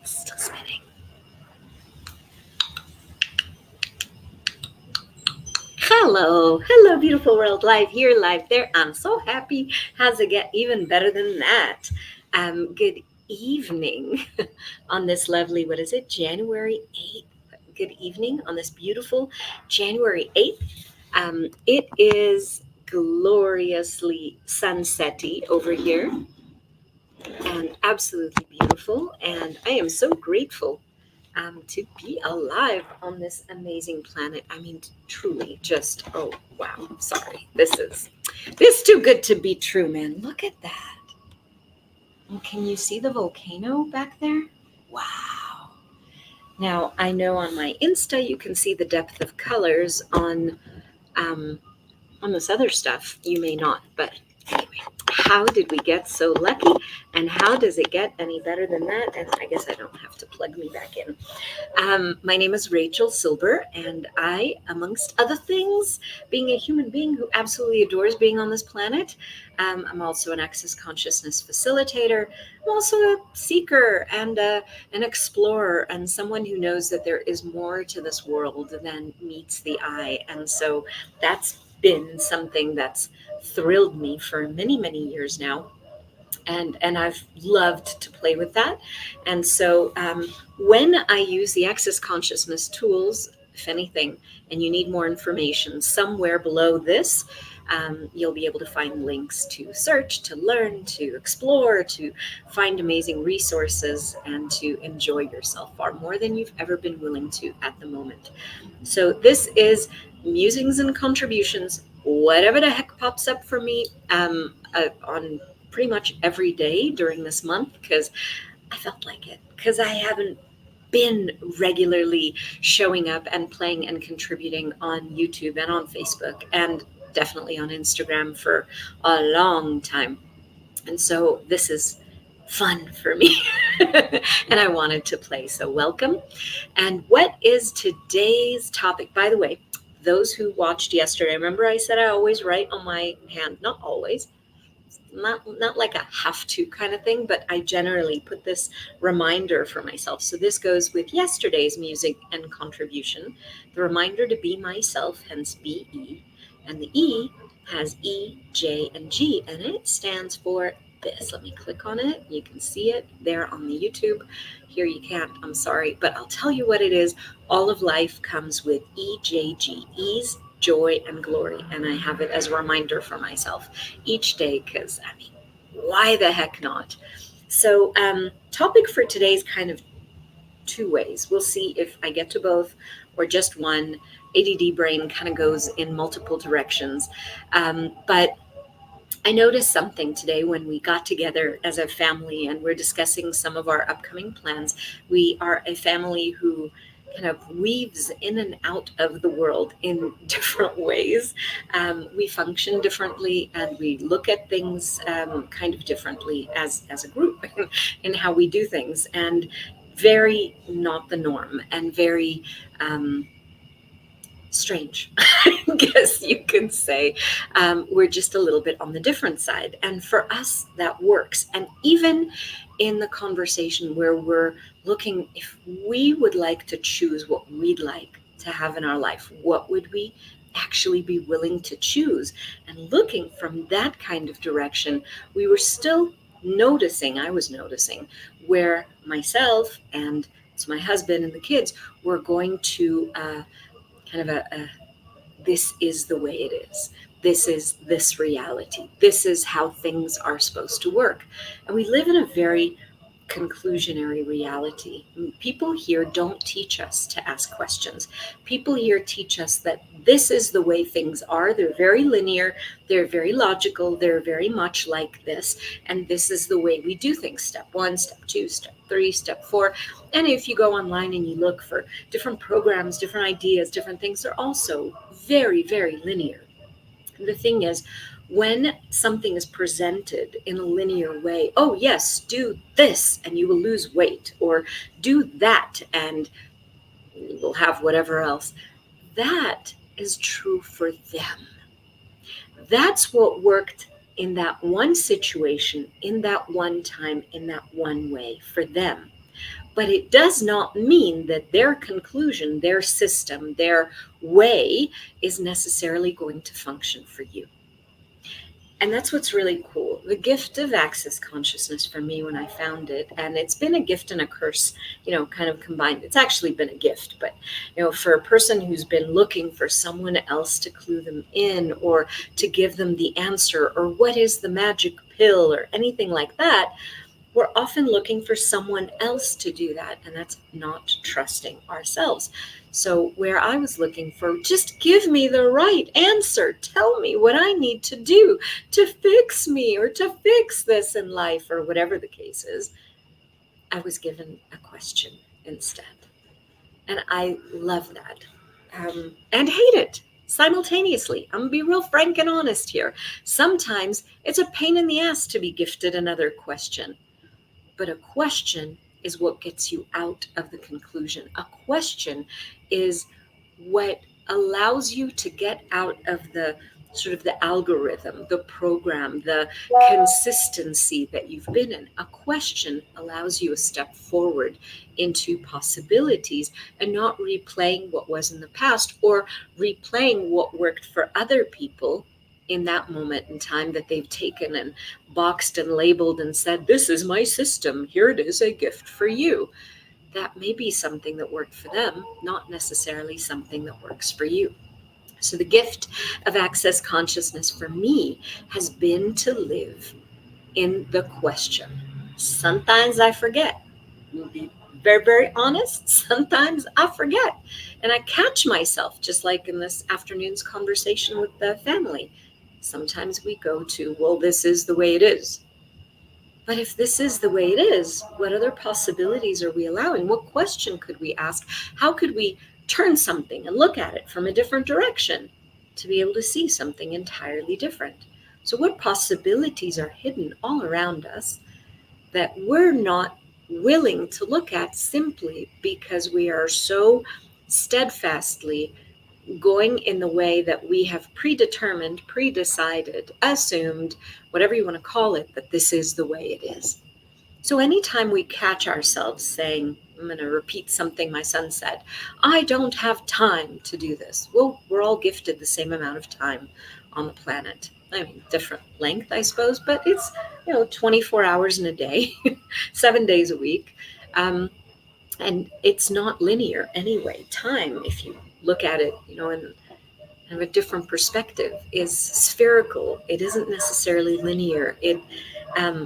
Still spinning. Hello, beautiful world. Live here, live there. I'm so happy. How's it get even better than that? Good evening on this lovely, what is it, January 8th. Good evening on this beautiful January 8th. It is gloriously sunsetty over here and absolutely beautiful. And I am so grateful to be alive on this amazing planet. I mean, truly, just wow. Sorry, this too good to be true, man. Look at that. And can you see the volcano back there? Wow. Now I know on my Insta you can see the depth of colors um, on this other stuff. You may not, but anyway, how did we get so lucky? And how does it get any better than that? And I guess I don't have to plug me back in. My name is Rachelsilber, and I, amongst other things, being a human being who absolutely adores being on this planet, I'm also an access consciousness facilitator. I'm also a seeker and an explorer, and someone who knows that there is more to this world than meets the eye. And so that's been something that's thrilled me for many, many years now, and I've loved to play with that. And so when I use the access consciousness tools, if anything, and you need more information, somewhere below this, you'll be able to find links to search, to learn, to explore, to find amazing resources, and to enjoy yourself far more than you've ever been willing to at the moment. So this is musings and contributions, whatever the heck pops up for me on pretty much every day during this month because I felt like it, because I haven't been regularly showing up and playing and contributing on YouTube and on Facebook and definitely on Instagram for a long time. And so this is fun for me and I wanted to play. So welcome. And what is today's topic? By the way, those who watched yesterday, remember I said I always write on my hand, not always, not like a have to kind of thing, but I generally put this reminder for myself. So this goes with yesterday's music and contribution, the reminder to be myself, hence BE, and the E has E, J, and G, and it stands for this. Let me click on it. You can see it there on the YouTube. Here you can't, I'm sorry, but I'll tell you what it is. All of life comes with EJG, ease, joy, and glory. And I have it as a reminder for myself each day because, I mean, why the heck not? So, topic for today is kind of two ways. We'll see if I get to both or just one. ADD brain kind of goes in multiple directions. But I noticed something today when we got together as a family and we're discussing some of our upcoming plans. We are a family who kind of weaves in and out of the world in different ways. We function differently and we look at things kind of differently as a group in how we do things, and very not the norm and very strange, I guess you could say. We're just a little bit on the different side. And for us, that works. And even in the conversation where we're looking, if we would like to choose what we'd like to have in our life, what would we actually be willing to choose? And looking from that kind of direction, we were still noticing, I was noticing, where myself and it's my husband and the kids were going to kind of this is the way it is. This is this reality. This is how things are supposed to work. And we live in a very conclusionary reality. People here don't teach us to ask questions. People here teach us that this is the way things are. They're very linear, they're very logical, they're very much like this, and this is the way we do things. Step one, step two, step three, step four. And if you go online and you look for different programs, different ideas, different things, they're also very, very linear. The thing is, when something is presented in a linear way, oh, yes, do this and you will lose weight, or do that and you will have whatever else, that is true for them. That's what worked in that one situation, in that one time, in that one way for them. But it does not mean that their conclusion, their system, their way is necessarily going to function for you. And that's what's really cool. The gift of access consciousness for me when I found it, and it's been a gift and a curse, kind of combined. It's actually been a gift, but for a person who's been looking for someone else to clue them in or to give them the answer or what is the magic pill or anything like that, we're often looking for someone else to do that, and that's not trusting ourselves. So, where I was looking for, just give me the right answer, tell me what I need to do to fix me or to fix this in life or whatever the case is, I was given a question instead. And I love that and hate it simultaneously. I'm gonna be real frank and honest here. Sometimes it's a pain in the ass to be gifted another question. But a question is what gets you out of the conclusion. A question is what allows you to get out of the sort of the algorithm, the program, the consistency that you've been in. A question allows you a step forward into possibilities and not replaying what was in the past or replaying what worked for other people in that moment in time that they've taken and boxed and labeled and said, this is my system, here it is, a gift for you. That may be something that worked for them, not necessarily something that works for you. So the gift of access consciousness for me has been to live in the question. Sometimes I forget. We'll be very, very honest. Sometimes I forget. And I catch myself, just like in this afternoon's conversation with the family. Sometimes we go to, well, this is the way it is. But if this is the way it is, what other possibilities are we allowing? What question could we ask? How could we turn something and look at it from a different direction to be able to see something entirely different? So what possibilities are hidden all around us that we're not willing to look at simply because we are so steadfastly going in the way that we have predetermined, predecided, assumed, whatever you want to call it, that this is the way it is. So anytime we catch ourselves saying, I'm going to repeat something my son said, I don't have time to do this. Well, we're all gifted the same amount of time on the planet. I mean, different length, I suppose, but it's, 24 hours in a day, 7 days a week. And it's not linear anyway. Time, if you look at it, in a different perspective, is spherical. It isn't necessarily linear. It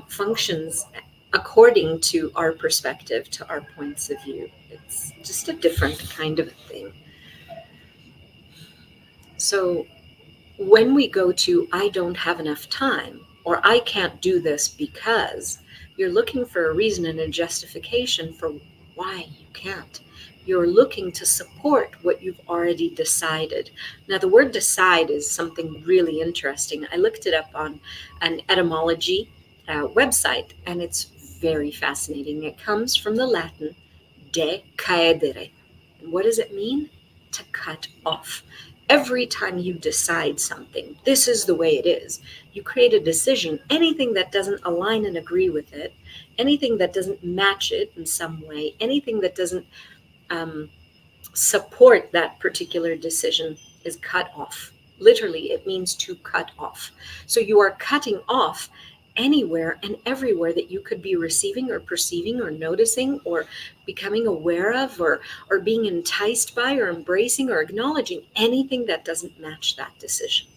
functions according to our perspective, to our points of view. It's just a different kind of thing. So when we go to, I don't have enough time, or I can't do this because, you're looking for a reason and a justification for why you can't. You're looking to support what you've already decided. Now, the word decide is something really interesting. I looked it up on an etymology website, and it's very fascinating. It comes from the Latin decaedere. And what does it mean? To cut off. Every time you decide something, this is the way it is, you create a decision. Anything that doesn't align and agree with it, anything that doesn't match it in some way, anything that doesn't support that particular decision is cut off. Literally, it means to cut off. So you are cutting off anywhere and everywhere that you could be receiving or perceiving or noticing or becoming aware of or being enticed by or embracing or acknowledging anything that doesn't match that decision,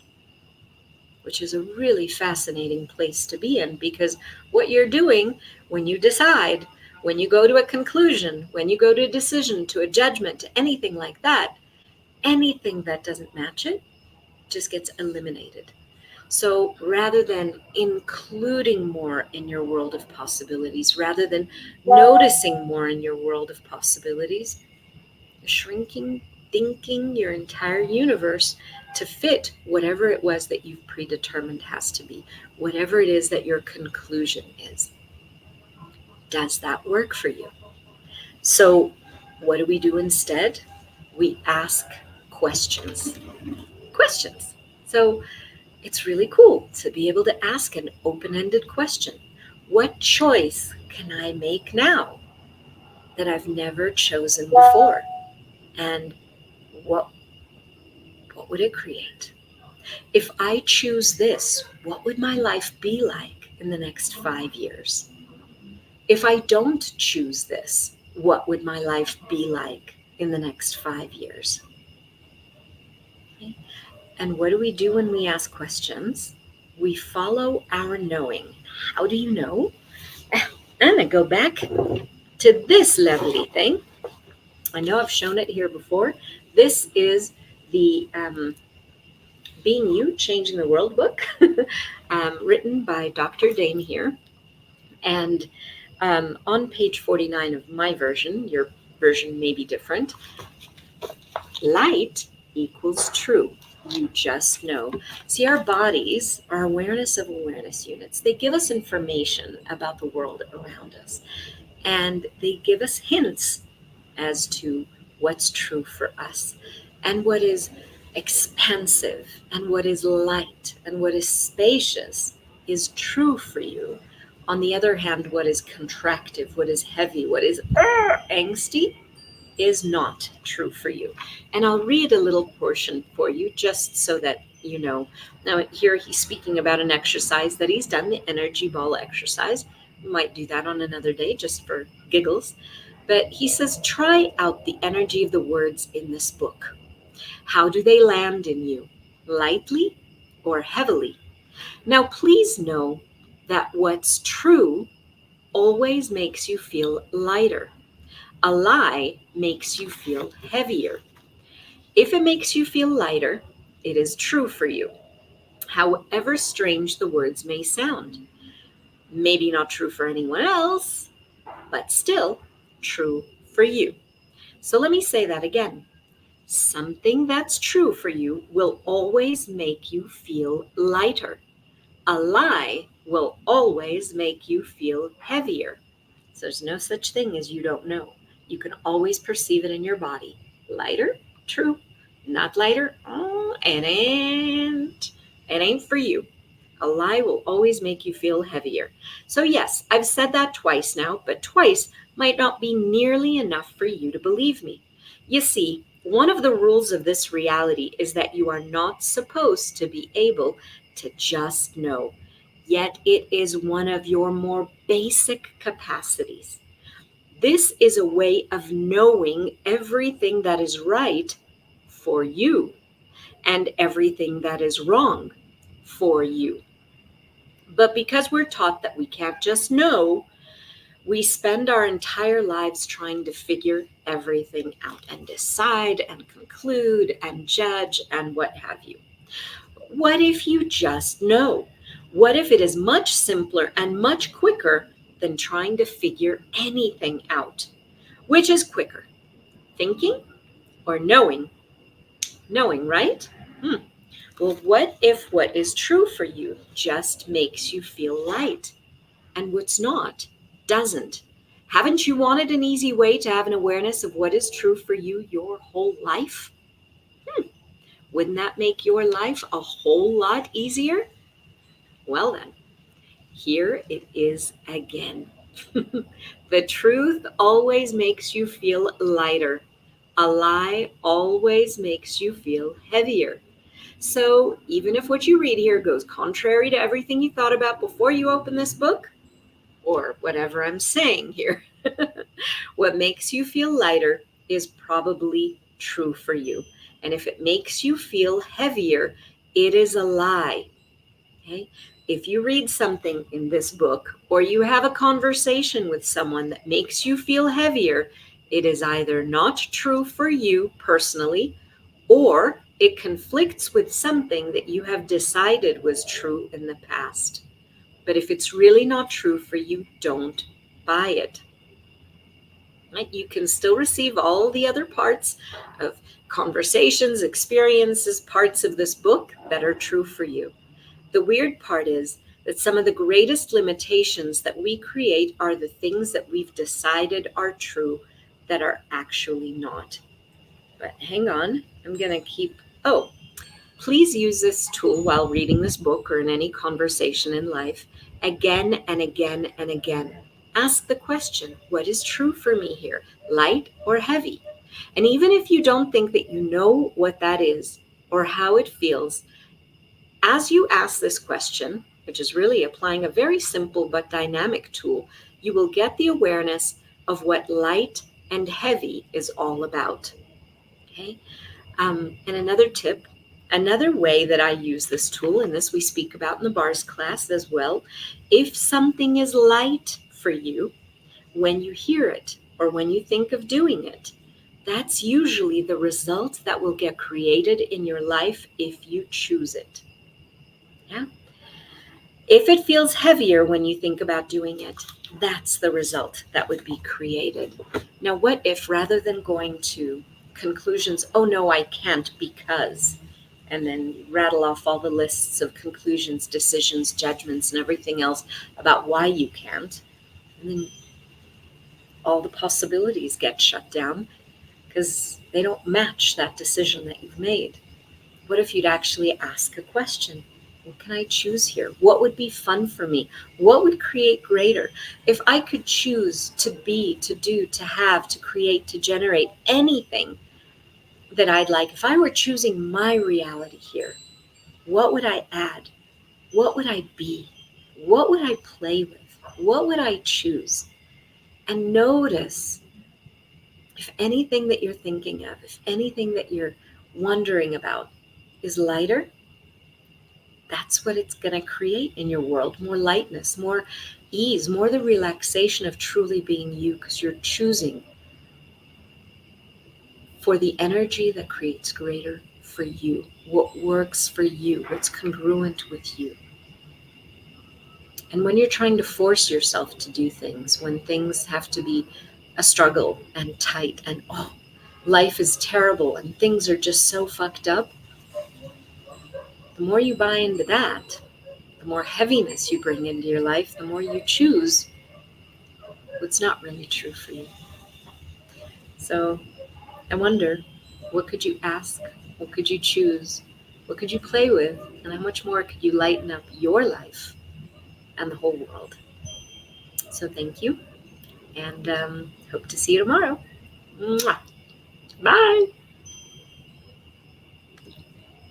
which is a really fascinating place to be in, because what you're doing when you decide, when you go to a conclusion, when you go to a decision, to a judgment, to anything like that, anything that doesn't match it just gets eliminated. So rather than including more in your world of possibilities, rather than noticing more in your world of possibilities, you're shrinking, thinking your entire universe to fit whatever it was that you've predetermined has to be, whatever it is that your conclusion is. Does that work for you? So what do we do instead? We ask questions. Questions. So it's really cool to be able to ask an open-ended question. What choice can I make now? that I've never chosen before. And what what would it create? If I choose this, what would my life be like in the next 5 years? If I don't choose this, what would my life be like in the next 5 years? Okay. And what do we do when we ask questions? We follow our knowing. How do you know? I'm going to go back to this lovely thing. I know I've shown it here before. This is the Being You, Changing the World book, written by Dr. Dain Heer. And on page 49 of my version, your version may be different, light equals true. You just know. See, our bodies are awareness of awareness units. They give us information about the world around us, and they give us hints as to what's true for us and what is expansive and what is light and what is spacious is true for you. On the other hand, what is contractive, what is heavy, what is angsty is not true for you. And I'll read a little portion for you just so that you know. Now, here he's speaking about an exercise that he's done, the energy ball exercise. We might do that on another day just for giggles. But he says, try out the energy of the words in this book. How do they land in you? Lightly or heavily? Now, please know that what's true always makes you feel lighter. A lie makes you feel heavier. If it makes you feel lighter, it is true for you, however strange the words may sound. Maybe not true for anyone else, but still true for you. So let me say that again. Something that's true for you will always make you feel lighter. A lie will always make you feel heavier. So there's no such thing as you don't know. You can always perceive it in your body. Lighter? True. Not lighter? Oh, it ain't. It ain't for you. A lie will always make you feel heavier. So yes, I've said that twice now, but twice might not be nearly enough for you to believe me. You see, one of the rules of this reality is that you are not supposed to be able to just know. Yet it is one of your more basic capacities. This is a way of knowing everything that is right for you and everything that is wrong for you. But because we're taught that we can't just know, we spend our entire lives trying to figure everything out and decide and conclude and judge and what have you. What if you just know? What if it is much simpler and much quicker than trying to figure anything out? Which is quicker, thinking or knowing? Knowing, right? Well, what if what is true for you just makes you feel light and what's not doesn't? Haven't you wanted an easy way to have an awareness of what is true for you your whole life? Wouldn't that make your life a whole lot easier? Well, then, here it is again. The truth always makes you feel lighter. A lie always makes you feel heavier. So, even if what you read here goes contrary to everything you thought about before you open this book, or whatever I'm saying here, what makes you feel lighter is probably true for you. And if it makes you feel heavier, it is a lie. Okay? If you read something in this book or you have a conversation with someone that makes you feel heavier, it is either not true for you personally or it conflicts with something that you have decided was true in the past. But if it's really not true for you, don't buy it. Right? You can still receive all the other parts of conversations, experiences, parts of this book that are true for you. The weird part is that some of the greatest limitations that we create are the things that we've decided are true that are actually not. But hang on, I'm going to oh, please use this tool while reading this book or in any conversation in life again and again and again. Ask the question, what is true for me here, light or heavy? And even if you don't think that you know what that is or how it feels, as you ask this question, which is really applying a very simple but dynamic tool, you will get the awareness of what light and heavy is all about. Okay. And another tip, another way that I use this tool, and this we speak about in the bars class as well, if something is light for you, when you hear it or when you think of doing it, that's usually the result that will get created in your life if you choose it. Yeah. If it feels heavier when you think about doing it, that's the result that would be created. Now, what if rather than going to conclusions, oh no, I can't because, and then rattle off all the lists of conclusions, decisions, judgments, and everything else about why you can't, and then all the possibilities get shut down because they don't match that decision that you've made. What if you'd actually ask a question? What can I choose here? What would be fun for me? What would create greater? If I could choose to be, to do, to have, to create, to generate anything that I'd like, if I were choosing my reality here, what would I add? What would I be? What would I play with? What would I choose? And notice if anything that you're thinking of, if anything that you're wondering about is lighter, that's what it's going to create in your world. More lightness, more ease, more the relaxation of truly being you, because you're choosing for the energy that creates greater for you, what works for you, what's congruent with you. And when you're trying to force yourself to do things, when things have to be a struggle and tight and oh, life is terrible and things are just so fucked up, the more you buy into that, the more heaviness you bring into your life, the more you choose what's not really true for you. So I wonder, what could you ask? What could you choose? What could you play with? And how much more could you lighten up your life and the whole world? So thank you, and hope to see you tomorrow. Mwah. Bye.